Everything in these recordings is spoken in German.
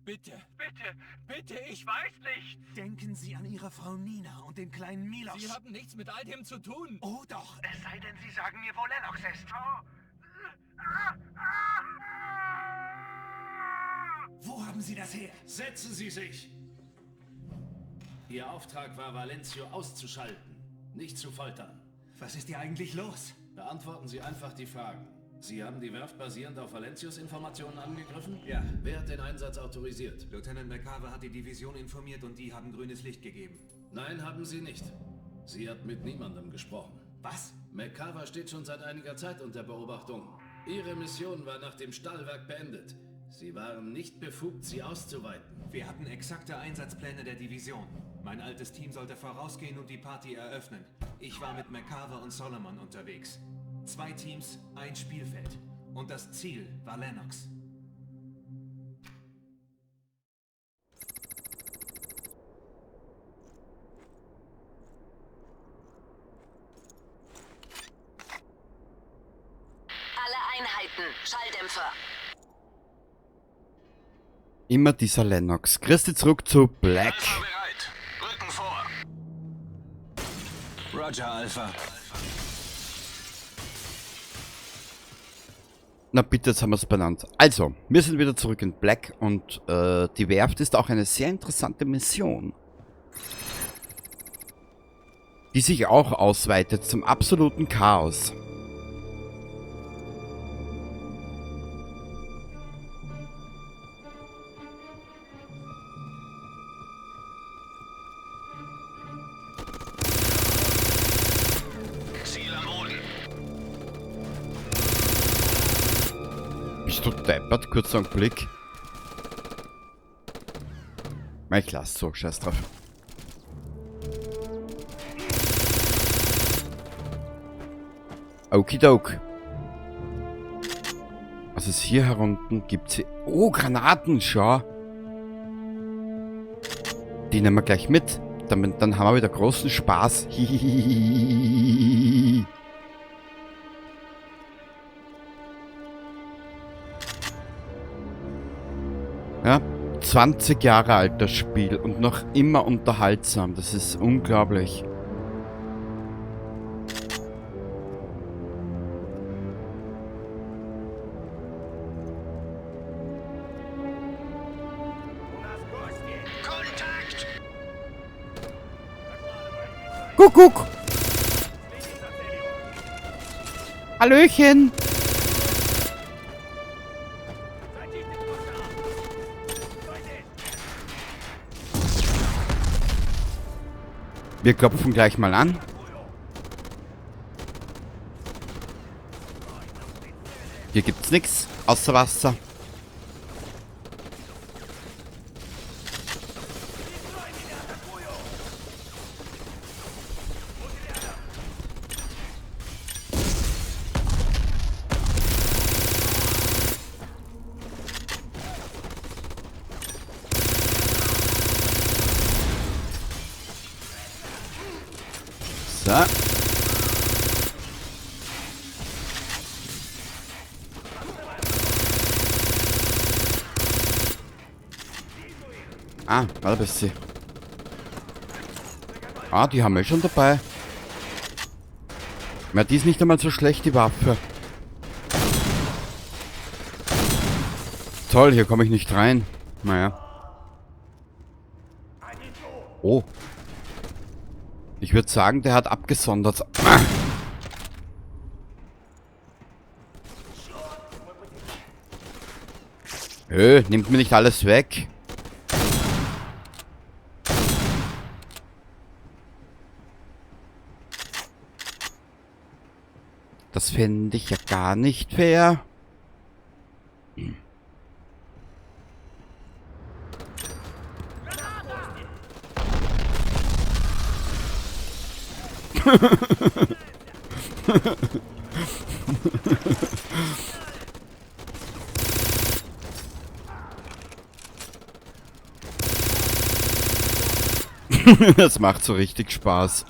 Bitte, bitte, bitte, ich weiß nicht. Denken Sie an Ihre Frau Nina und den kleinen Milos. Sie haben nichts mit all dem zu tun. Oh doch. Es sei denn, Sie sagen mir, wo Lennox ist. Wo haben Sie das her? Setzen Sie sich! Ihr Auftrag war, Valencio auszuschalten, nicht zu foltern. Was ist hier eigentlich los? Beantworten Sie einfach die Fragen. Sie haben die Werft basierend auf Valencios Informationen angegriffen? Ja. Wer hat den Einsatz autorisiert? Lieutenant McCarver hat die Division informiert und die haben grünes Licht gegeben. Nein, haben Sie nicht. Sie hat mit niemandem gesprochen. Was? McCarver steht schon seit einiger Zeit unter Beobachtung. Ihre Mission war nach dem Stahlwerk beendet. Sie waren nicht befugt, sie auszuweiten. Wir hatten exakte Einsatzpläne der Division. Mein altes Team sollte vorausgehen und die Party eröffnen. Ich war mit McCarver und Solomon unterwegs. 2 Teams, ein Spielfeld. Und das Ziel war Lennox. Alle Einheiten, Schalldämpfer. Immer dieser Lennox. Christi zurück zu Black. Alpha bereit. Rücken vor. Roger, Alpha. Na bitte, jetzt haben wir es benannt. Also, wir sind wieder zurück in Black und die Werft ist auch eine sehr interessante Mission. Die sich auch ausweitet zum absoluten Chaos. Ziel am Boden. Bist du deppert? Kurzer Blick. Ich lass so, scheiß drauf. Okidok. Was es hier herunten gibt? Oh, Granaten, schau. Die nehmen wir gleich mit. Dann haben wir wieder großen Spaß. Hihihihi. Ja, 20 Jahre alt das Spiel und noch immer unterhaltsam. Das ist unglaublich. Kontakt! Kuckuck! Hallöchen! Wir klopfen gleich mal an. Hier gibt's nichts außer Wasser. So. Ah, da bist sie. Ah, die haben wir schon dabei. Ja, die ist nicht einmal so schlecht, die Waffe. Toll, hier komme ich nicht rein. Naja. Oh. Ich würde sagen, der hat abgesondert. Nimmt mir nicht alles weg. Das fände ich ja gar nicht fair. Das macht so richtig Spaß.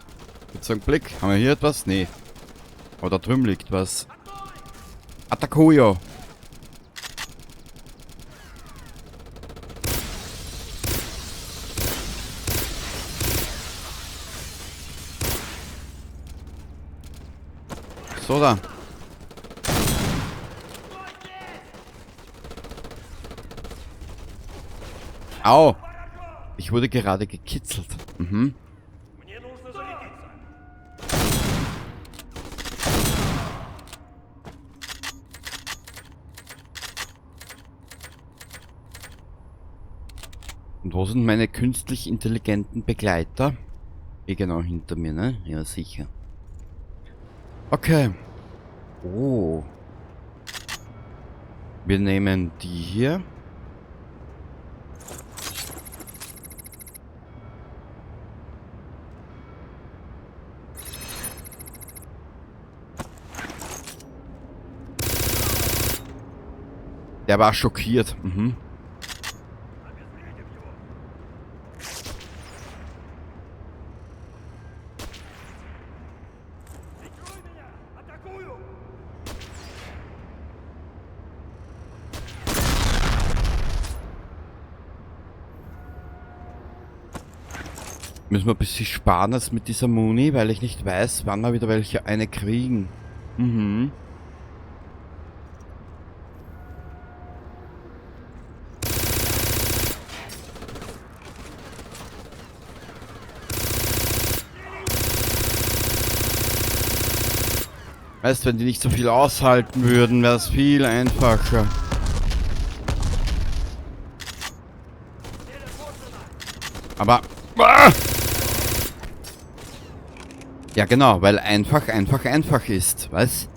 Jetzt einen Blick. Haben wir hier etwas? Nee. Aber da drüben liegt was. Attackujo. So da. Au! Ich wurde gerade gekitzelt. Mhm. Und wo sind meine künstlich intelligenten Begleiter? Hier genau hinter mir, ne? Ja, sicher. Okay. Oh. Wir nehmen die hier. Der war schockiert. Mhm. Müssen wir ein bisschen sparen als mit dieser Muni, weil ich nicht weiß, wann wir wieder welche eine kriegen. Mhm. Weißt, wenn die nicht so viel aushalten würden, wäre es viel einfacher. Aber... Ah! Ja genau, weil einfach ist, was?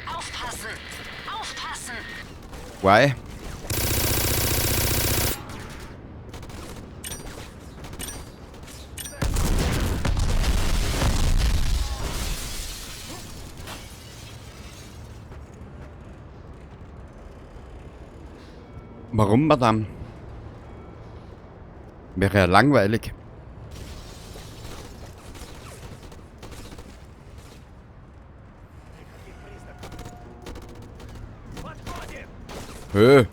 Aufpassen! Aufpassen! Why? Warum, Madame? Wäre ja langweilig. Hö.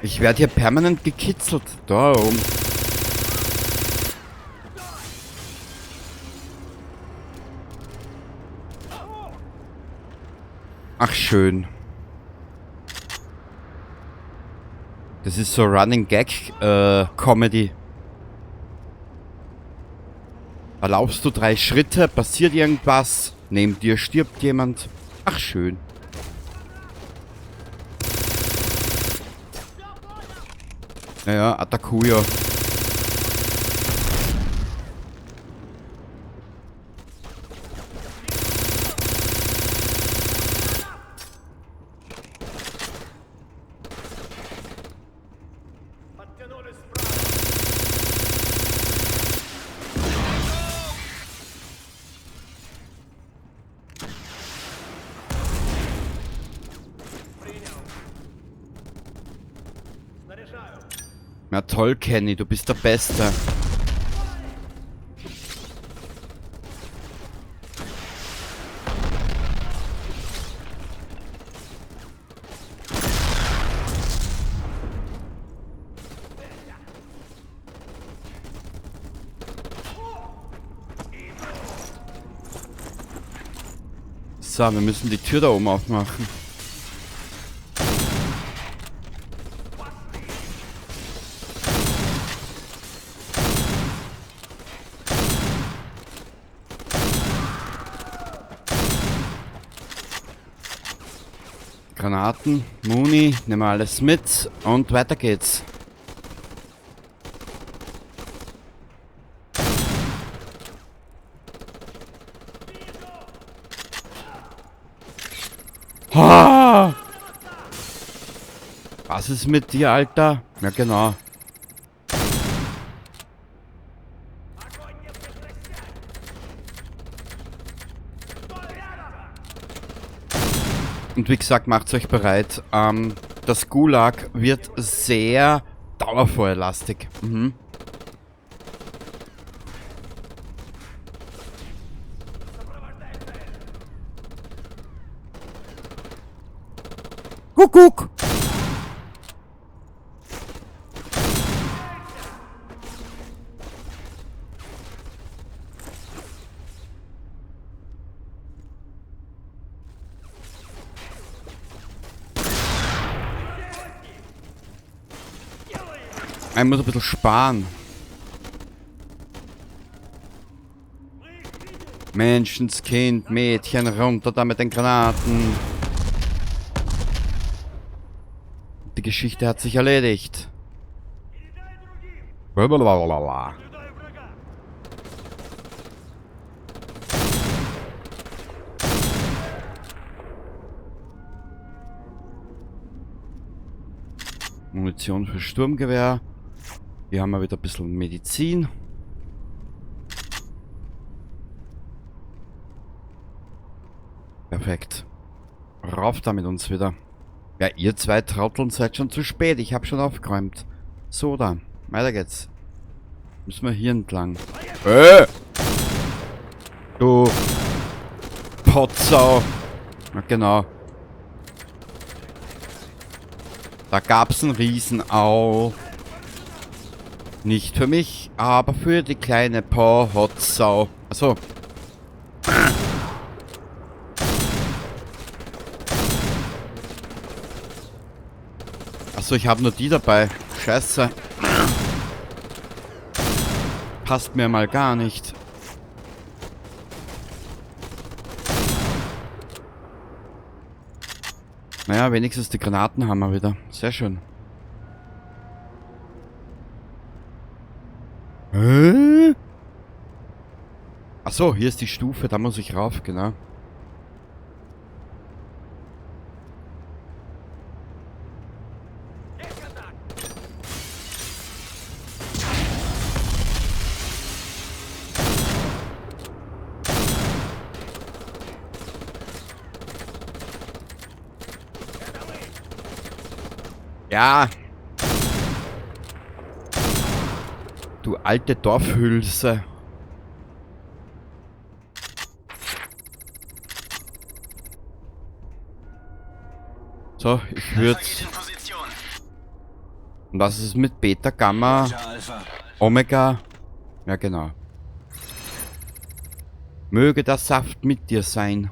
Ich werde hier permanent gekitzelt. Da oben. Ach, schön. Das ist so Running Gag Comedy. Da laufst du 3 Schritte, passiert irgendwas, neben dir stirbt jemand. Ach, schön. Naja, Atakuya. Na toll, Kenny, du bist der Beste. So, wir müssen die Tür da oben aufmachen. Granaten, Muni, nehmen wir alles mit und weiter geht's. Ah! Was ist mit dir, Alter? Ja, genau. Und wie gesagt, macht euch bereit. Das Gulag wird sehr dauerfeuerlastig. Mhm. Kuckuck! Ich muss ein bisschen sparen. Menschenskind, Mädchen, runter da mit den Granaten. Die Geschichte hat sich erledigt. Blablabla. Munition für Sturmgewehr. Hier haben wir wieder ein bisschen Medizin. Perfekt. Rauf da mit uns wieder. Ja, ihr zwei Trotteln seid schon zu spät. Ich habe schon aufgeräumt. So, da. Weiter geht's. Müssen wir hier entlang. Du Potsau. Na genau. Da gab's einen Riesenau. Nicht für mich, aber für die kleine Potsau. Achso. Achso, ich habe nur die dabei. Scheiße. Passt mir mal gar nicht. Naja, wenigstens die Granaten haben wir wieder. Sehr schön. Achso, hier ist die Stufe, da muss ich rauf, genau. Ja. Du alte Dorfhülse. So, ich würde... Und was ist mit Beta, Gamma, Omega? Ja, genau. Möge der Saft mit dir sein.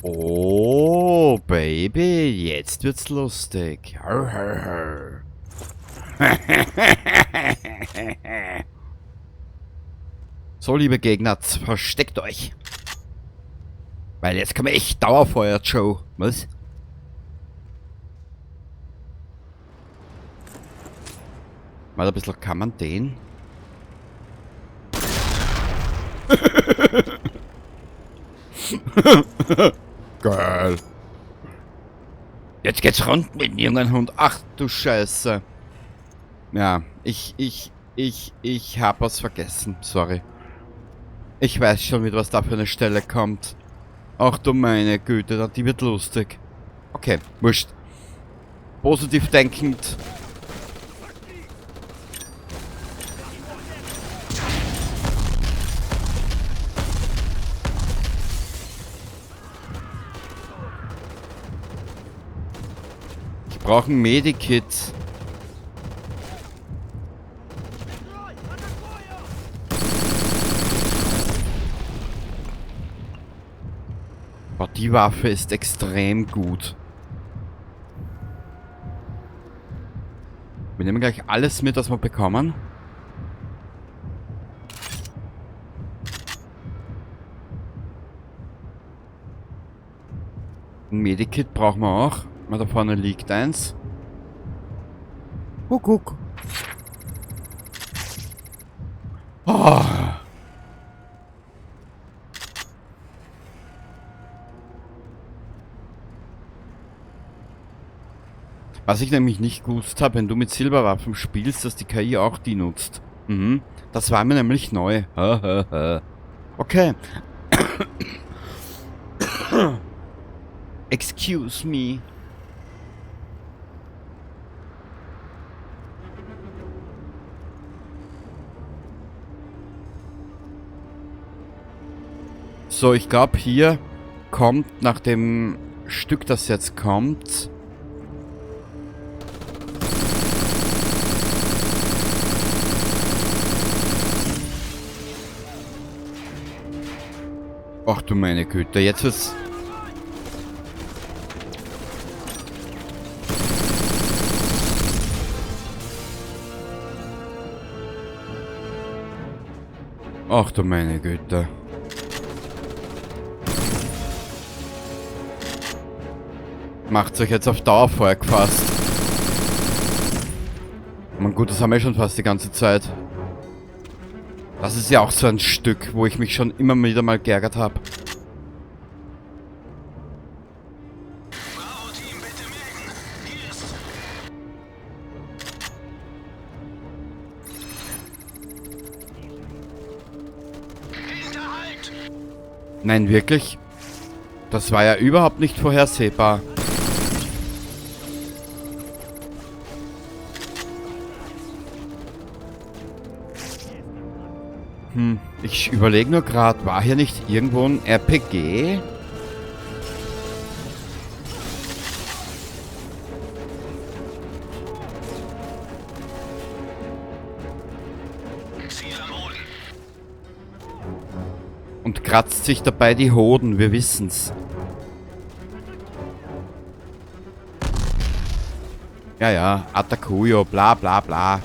Oh, Baby, jetzt wird's lustig. Hör, hör, hör. So, liebe Gegner, versteckt euch. Weil jetzt komme ich Dauerfeuer, Joe. Was? Mal ein bisschen, kann man den? Geil. Jetzt geht's rund mit dem jungen Hund. Ach du Scheiße. Ja, ich hab was vergessen. Sorry. Ich weiß schon wieder, was da für eine Stelle kommt. Ach du meine Güte, die wird lustig. Okay, wurscht. Positiv denkend. Ich brauche ein Medikit. Boah, die Waffe ist extrem gut. Wir nehmen gleich alles mit, was wir bekommen. Ein Medikit brauchen wir auch. Da vorne liegt eins. Guck. Oh. Was ich nämlich nicht gewusst habe, wenn du mit Silberwaffen spielst, dass die KI auch die nutzt. Mhm. Das war mir nämlich neu. Okay. Excuse me. So, ich glaube hier kommt nach dem Stück, das jetzt kommt... Ach du meine Güte, jetzt wird's... Ach du meine Güte. Macht's euch jetzt auf Dauerfeuer gefasst. Man, gut, das haben wir schon fast die ganze Zeit. Das ist ja auch so ein Stück, wo ich mich schon immer wieder mal geärgert habe. Bravo-Team, bitte melden. Hier ist... Hinterhalt! Nein, wirklich? Das war ja überhaupt nicht vorhersehbar. Ich überlege nur gerade, war hier nicht irgendwo ein RPG? Ziel am Boden. Und kratzt sich dabei die Hoden, wir wissen's. Ja, ja, Atakuyo, bla bla bla.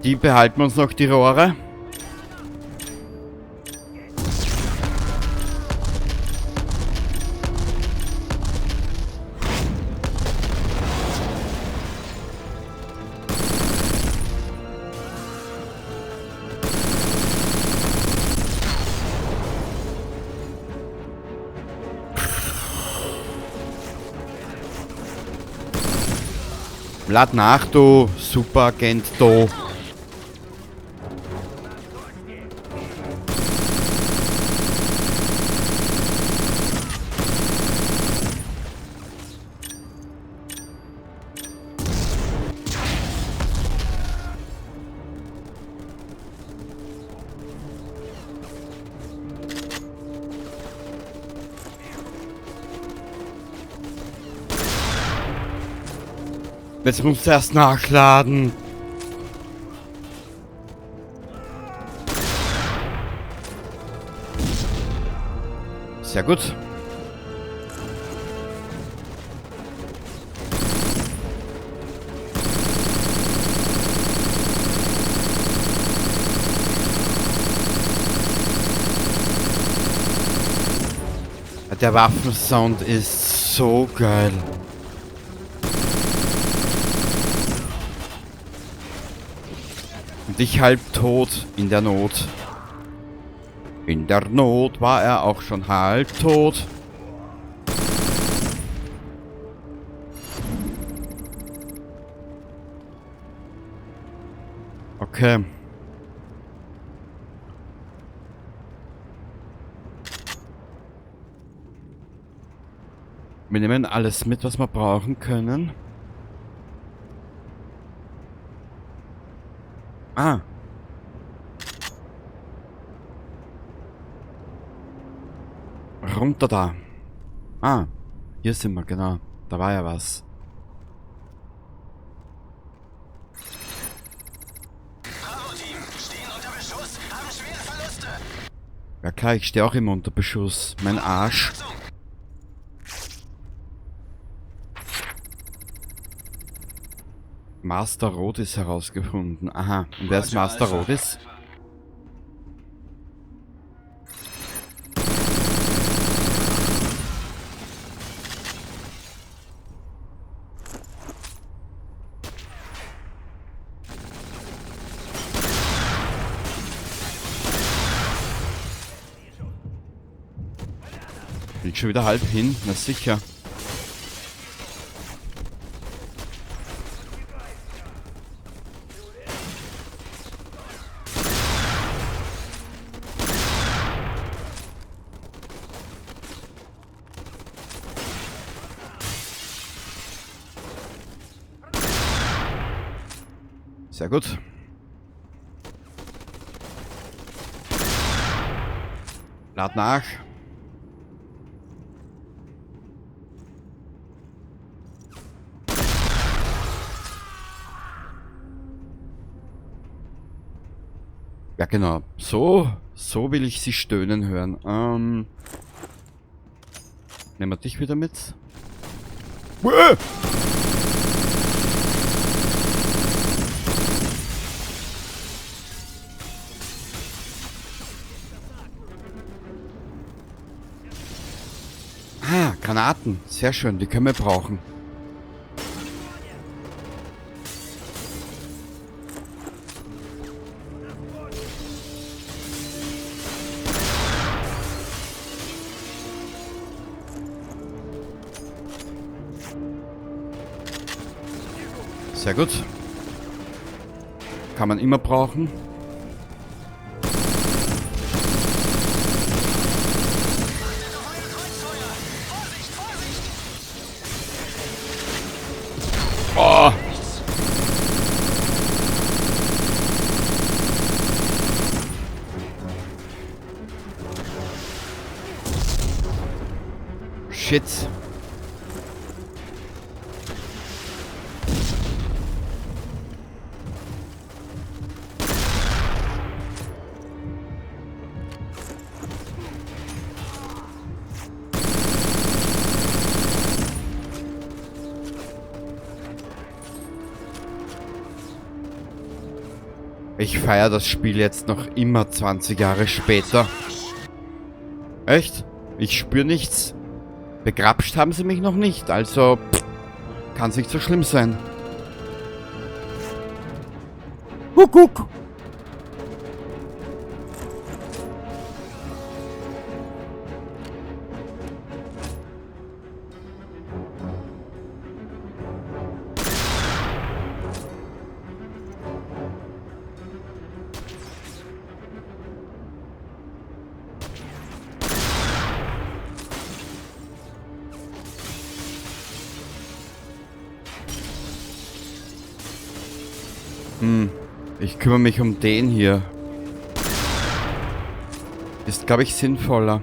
Die behalten wir uns noch die Rohre. Lad nach, du Superagent, du. Jetzt muss ich erst nachladen. Sehr gut. Der Waffensound ist so geil. Und ich halb tot in der Not. In der Not war er auch schon halb tot. Okay. Wir nehmen alles mit, was wir brauchen können. Ah. Runter da. Ah. Hier sind wir, genau. Da war ja was. Bravo-Team, stehen unter Beschuss, haben schwere Verluste. Ja klar, ich stehe auch immer unter Beschuss. Mein Arsch. Master Rodis herausgefunden. Aha. Und wer ist Master Rodis? Bin schon wieder halb hin, na sicher. Sehr gut. Lad nach. Ja genau, so will ich sie stöhnen hören. Nehmen wir dich wieder mit. Uah! Ah, Granaten. Sehr schön, die können wir brauchen. Sehr gut. Kann man immer brauchen. Oh. Shit. Ich feiere das Spiel jetzt noch immer 20 Jahre später. Echt? Ich spüre nichts. Begrapscht haben sie mich noch nicht, also kann es nicht so schlimm sein. Guck. Ich kümmere mich um den hier. Ist, glaube ich, sinnvoller.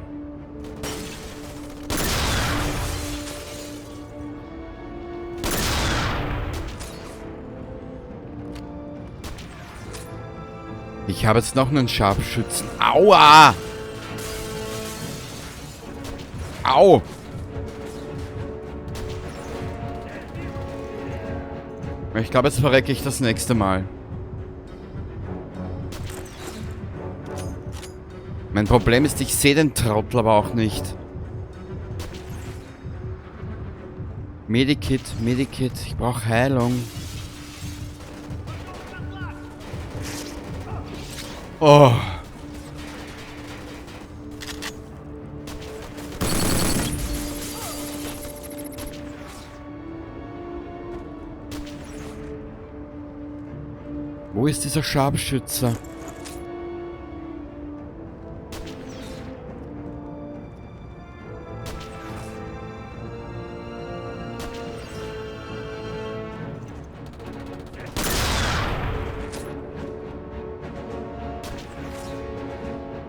Ich habe jetzt noch einen Scharfschützen. Aua! Au! Ich glaube, jetzt verrecke ich das nächste Mal. Mein Problem ist, ich sehe den Trottel aber auch nicht. Medikit, ich brauche Heilung. Oh. Wo ist dieser Scharfschütze?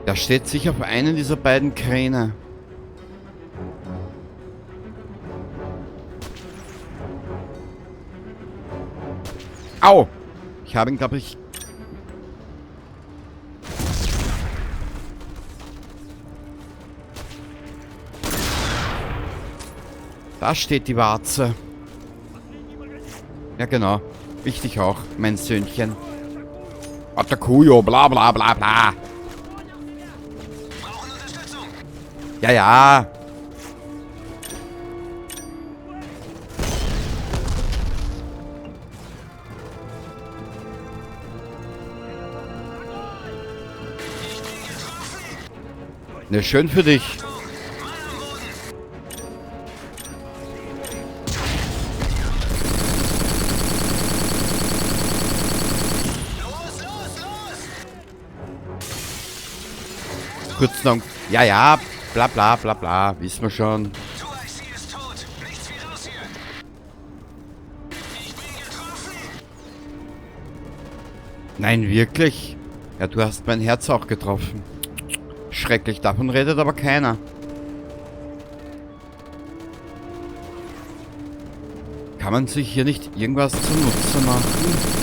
Da steht sich auf einen dieser beiden Kräne. Au! Ich habe ihn, glaube ich... Da steht die Warze. Ja, genau. Wichtig auch, mein Söhnchen. Atakuyo, bla bla bla bla. Brauchen Unterstützung. Ja, ja. Ne, schön für dich. Kurz noch. Ja, ja. Bla bla bla bla. Wissen wir schon. 2IC ist tot. Nichts wie raus hier. Ich bin getroffen. Nein, wirklich? Ja, du hast mein Herz auch getroffen. Schrecklich, davon redet aber keiner. Kann man sich hier nicht irgendwas zunutze machen?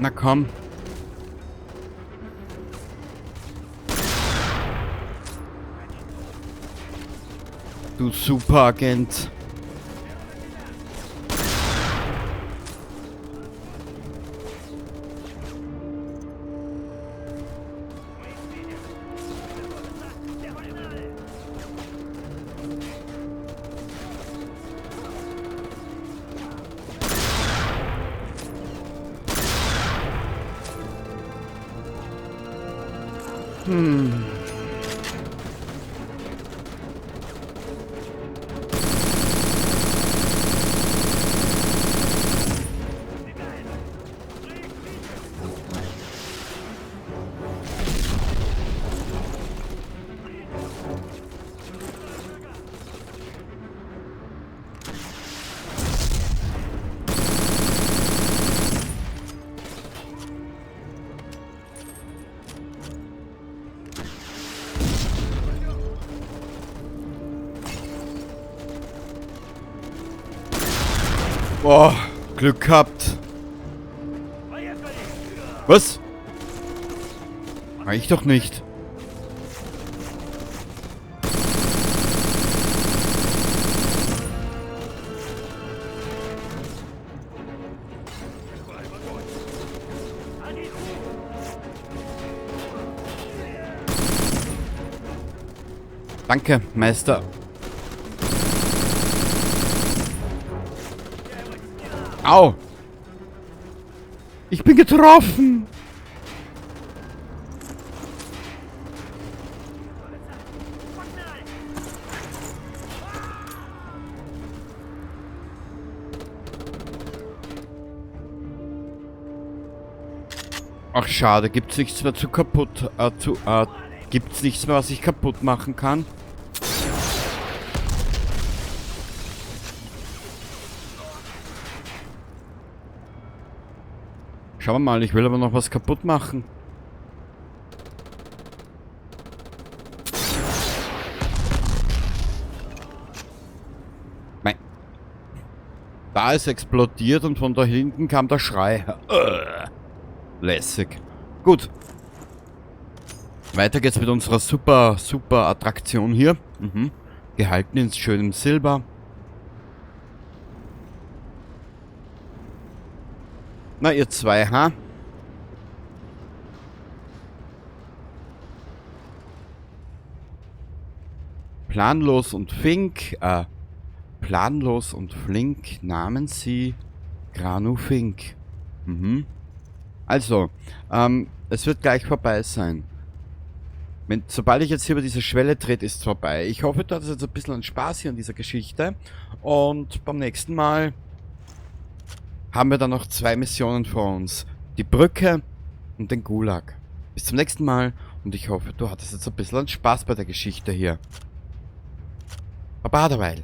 Na komm. Du Superagent. Boah, Glück gehabt. Was? War ich doch nicht. Danke, Meister. Au! Ich bin getroffen! Ach schade, gibt's nichts mehr gibt's nichts mehr, was ich kaputt machen kann? Schauen wir mal, ich will aber noch was kaputt machen. Nein. Da ist explodiert und von da hinten kam der Schrei. Lässig. Gut. Weiter geht's mit unserer super Attraktion hier. Gehalten in schönem Silber. Na, ihr zwei, ha? Planlos und flink nahmen sie Granu Fink. Also, es wird gleich vorbei sein. Sobald ich jetzt hier über diese Schwelle trete, ist es vorbei. Ich hoffe, du hattest jetzt ein bisschen Spaß hier an dieser Geschichte. Und beim nächsten Mal haben wir dann noch 2 Missionen vor uns. Die Brücke und den Gulag. Bis zum nächsten Mal und ich hoffe, du hattest jetzt ein bisschen Spaß bei der Geschichte hier. Baba derweil.